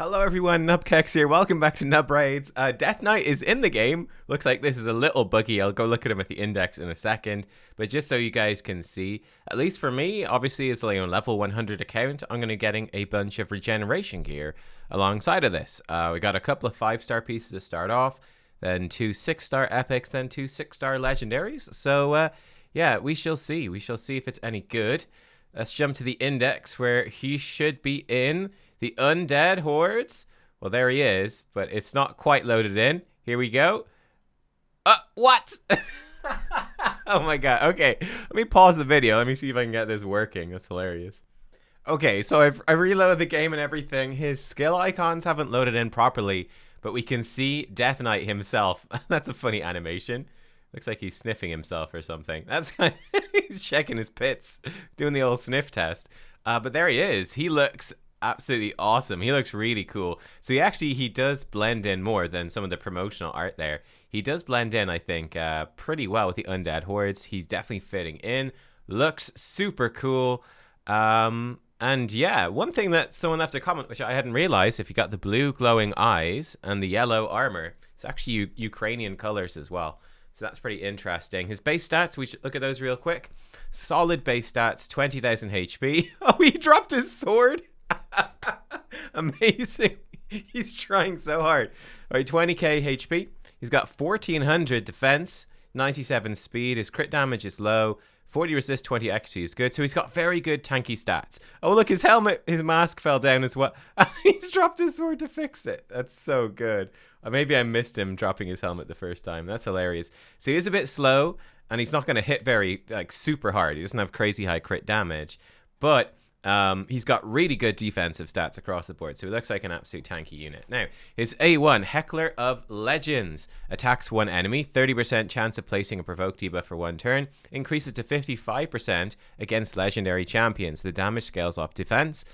Hello everyone, nubkeks here. Welcome back to Nub Raids. Death Knight is in the game. Looks like this is a little buggy. I'll go look at him at the index in a second. But just so you guys can see, at least for me, obviously it's like on level 100 account, I'm going to be getting a bunch of regeneration gear alongside of this. We got a couple of 5-star pieces to start off, then 2 6-star epics, then 2 6-star legendaries. So yeah, we shall see. We shall see if it's any good. Let's jump to the index where he should be in. The undead hordes. Well, there he is, but it's not quite loaded in. Here we go. What? Oh my god. Okay, let me pause the video. Let me see if I can get this working. That's hilarious. Okay, so I reloaded the game and everything. His skill icons haven't loaded in properly, but we can see Death Knight himself. That's a funny animation. Looks like he's sniffing himself or something. That's kind of, he's checking his pits, doing the old sniff test. But there he is. He looks absolutely awesome. He looks really cool. So he does blend in more than some of the promotional art there. He does blend in, I think, pretty well with the undead hordes. He's definitely fitting in. Looks super cool. And yeah, one thing that someone left a comment, which I hadn't realized, if you got the blue glowing eyes and the yellow armor, it's actually Ukrainian colors as well. So that's pretty interesting. His base stats, we should look at those real quick. Solid base stats, 20,000 HP. Oh, he dropped his sword. Amazing. He's trying so hard. All right, 20k HP. He's got 1400 defense, 97 speed. His crit damage is low. 40 resist, 20 accuracy is good. So he's got very good tanky stats. Oh, look, his helmet, his mask fell down as well. He's dropped his sword to fix it. That's so good. Maybe I missed him dropping his helmet the first time. That's hilarious. So he is a bit slow, and he's not going to hit very, super hard. He doesn't have crazy high crit damage. But he's got really good defensive stats across the board, so he looks like an absolute tanky unit. Now, his A1, Heckler of Legends, attacks one enemy, 30% chance of placing a provoke debuff for one turn, increases to 55% against legendary champions. The damage scales off defense,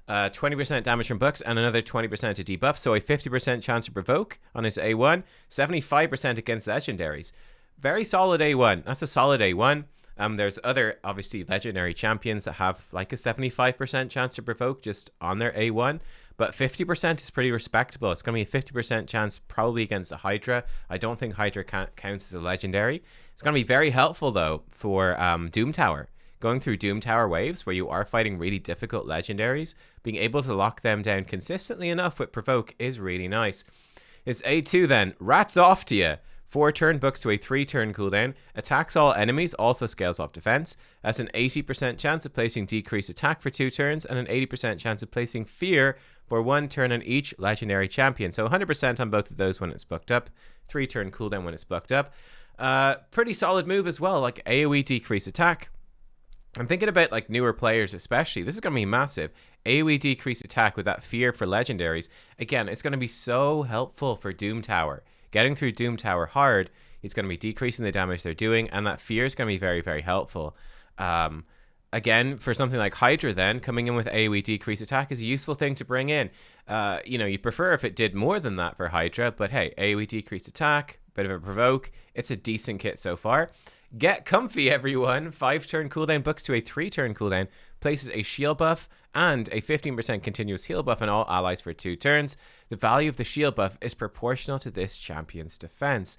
20% damage from books, and another 20% to debuff, so a 50% chance to provoke on his A1, 75% against legendaries. Very solid A1. That's a solid A1. There's other, obviously, legendary champions that have like a 75% chance to provoke just on their A1, but 50% is pretty respectable. It's going to be a 50% chance probably against a Hydra. I don't think Hydra counts as a legendary. It's going to be very helpful, though, for Doom Tower. Going through Doom Tower waves where you are fighting really difficult legendaries, being able to lock them down consistently enough with provoke is really nice. It's A2 then. Rats off to you. 4-turn books to a 3-turn cooldown. Attacks all enemies, also scales off defense. Has an 80% chance of placing decreased attack for 2 turns and an 80% chance of placing fear for 1 turn on each legendary champion. So 100% on both of those when it's booked up. 3-turn cooldown when it's booked up. Pretty solid move as well, like AoE decrease attack. I'm thinking about like newer players especially. This is going to be massive. AoE decrease attack with that fear for legendaries. Again, it's going to be so helpful for Doom Tower. Getting through Doom Tower hard, it's going to be decreasing the damage they're doing, and that fear is going to be very, very helpful. Again, for something like Hydra then, coming in with AoE decrease attack is a useful thing to bring in. You'd prefer if it did more than that for Hydra, but hey, AoE decrease attack, bit of a provoke, it's a decent kit so far. Get comfy, everyone. 5-turn cooldown books to a 3-turn cooldown, places a shield buff and a 15% continuous heal buff on all allies for 2 turns. The value of the shield buff is proportional to this champion's defense.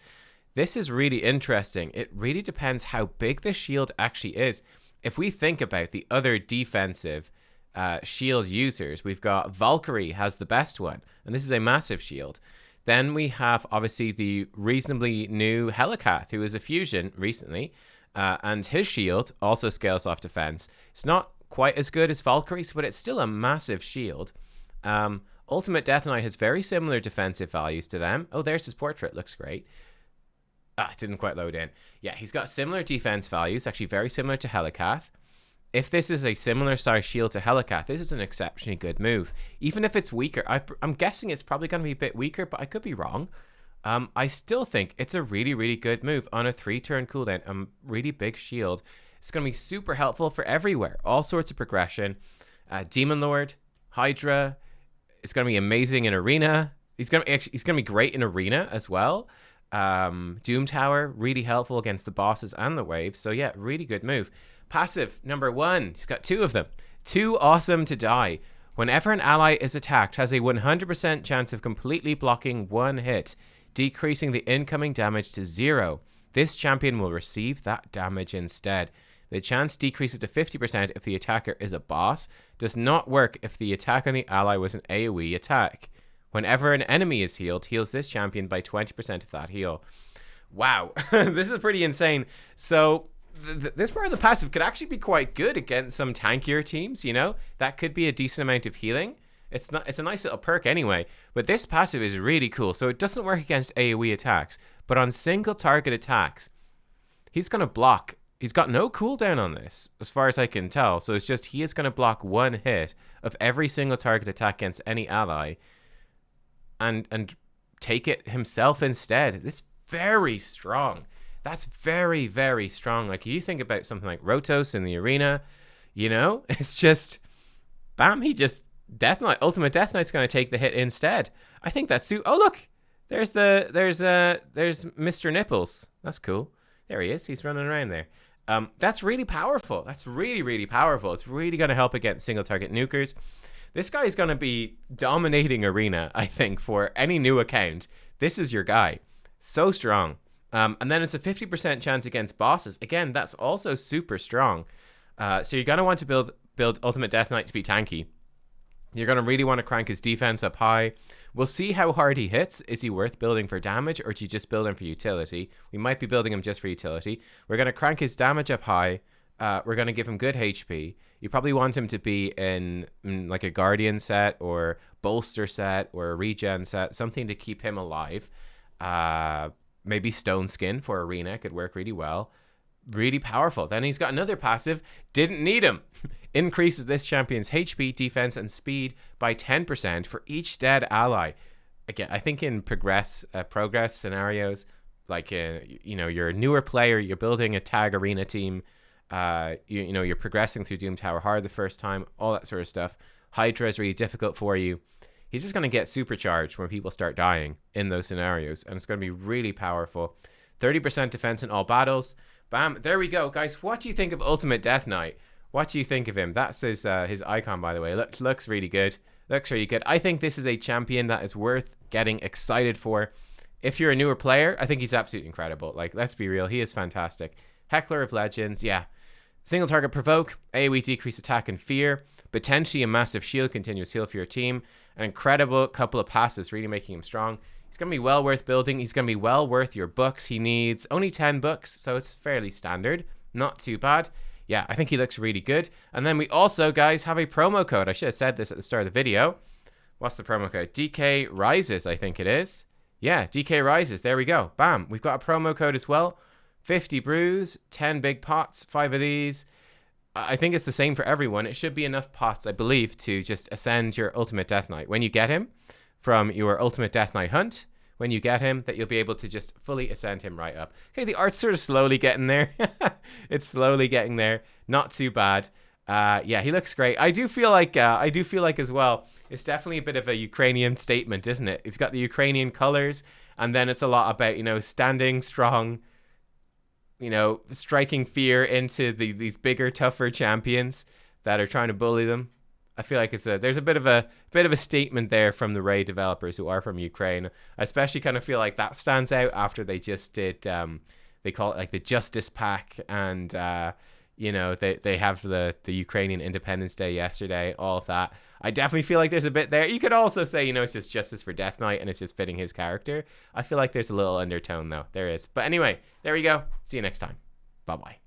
This is really interesting. It really depends how big the shield actually is. If we think about the other defensive shield users, we've got Valkyrie has the best one, and this is a massive shield. Then we have, obviously, the reasonably new Helicath, who is a fusion recently, and his shield also scales off defense. It's not quite as good as Valkyrie's, but it's still a massive shield. Ultimate Death Knight has very similar defensive values to them. Oh, there's his portrait. Looks great. It didn't quite load in. Yeah, he's got similar defense values, actually very similar to Helicath. If this is a similar size shield to Helicath, this is an exceptionally good move. Even if it's weaker, I'm guessing it's probably going to be a bit weaker, but I could be wrong. I still think it's a really, really good move on a 3-turn cooldown, a really big shield. It's going to be super helpful for everywhere. All sorts of progression. Demon Lord, Hydra. It's going to be amazing in Arena. He's going to be great in Arena as well. Doom Tower, really helpful against the bosses and the waves. So yeah, really good move. Passive number 1. He's got 2 of them. Too awesome to die. Whenever an ally is attacked, has a 100% chance of completely blocking one hit, decreasing the incoming damage to 0. This champion will receive that damage instead. The chance decreases to 50% if the attacker is a boss. Does not work if the attack on the ally was an AoE attack. Whenever an enemy is healed, heals this champion by 20% of that heal. Wow, this is pretty insane. So this part of the passive could actually be quite good against some tankier teams, you know? That could be a decent amount of healing. It's a nice little perk anyway, but this passive is really cool. So it doesn't work against AoE attacks, but on single target attacks, he's going to block. He's got no cooldown on this, as far as I can tell. So it's just he is going to block one hit of every single target attack against any ally and take it himself instead. It's very strong. That's very, very strong. Like, you think about something like Rotos in the arena, you know, it's just, bam, he just, Death Knight, Ultimate Death Knight's going to take the hit instead. I think that's, oh, look, there's Mr. Nipples. That's cool. There he is. He's running around there. That's really powerful. That's really, really powerful. It's really going to help against single target nukers. This guy is going to be dominating arena, I think, for any new account. This is your guy. So strong. And then it's a 50% chance against bosses. Again, that's also super strong. So you're going to want to build Ultimate Death Knight to be tanky. You're going to really want to crank his defense up high. We'll see how hard he hits. Is he worth building for damage, or do you just build him for utility? We might be building him just for utility. We're going to crank his damage up high. We're going to give him good HP. You probably want him to be in like a Guardian set or Bolster set or a Regen set, something to keep him alive. Maybe Stone Skin for Arena could work really well. Really powerful. Then he's got another passive. Didn't need him. Increases this champion's HP, defense, and speed by 10% for each dead ally. Again, I think in progress scenarios, like you know, you're a newer player, you're building a tag arena team. You know, you're progressing through Doom Tower hard the first time, all that sort of stuff. Hydra is really difficult for you. He's just going to get supercharged when people start dying in those scenarios, and it's going to be really powerful. 30% defense in all battles. Bam, there we go, guys. What do you think of Ultimate Death Knight? What do you think of him? That's his icon, by the way. Looks really good. Looks really good. I think this is a champion that is worth getting excited for. If you're a newer player, I think he's absolutely incredible. Like, let's be real, he is fantastic. Heckler of Legends, yeah. Single target provoke, AoE decrease attack and fear, potentially a massive shield, continuous heal for your team, an incredible couple of passes, really making him strong. He's going to be well worth building. He's going to be well worth your books. He needs only 10 books, so it's fairly standard. Not too bad. Yeah, I think he looks really good. And then we also, guys, have a promo code. I should have said this at the start of the video. What's the promo code? DK Rises, I think it is. Yeah, DK Rises. There we go. Bam. We've got a promo code as well. 50 brews, 10 big pots, 5 of these. I think it's the same for everyone. It should be enough pots, I believe, to just ascend your Ultimate Death Knight. When you get him from your Ultimate Death Knight hunt, when you get him, that you'll be able to just fully ascend him right up. Okay, the art's sort of slowly getting there. It's slowly getting there. Not too bad. Yeah, he looks great. I do feel like as well, it's definitely a bit of a Ukrainian statement, isn't it? It's got the Ukrainian colors, and then it's a lot about, you know, standing strong, you know, striking fear into these bigger, tougher champions that are trying to bully them. I feel like there's a bit of a statement there from the Ray developers who are from Ukraine. I especially kind of feel like that stands out after they just did they call it like the Justice Pack, and you know, they have the Ukrainian Independence Day yesterday, all of that. I definitely feel like there's a bit there. You could also say, you know, it's just justice for Death Knight and it's just fitting his character. I feel like there's a little undertone though. There is. But anyway, there we go. See you next time. Bye-bye.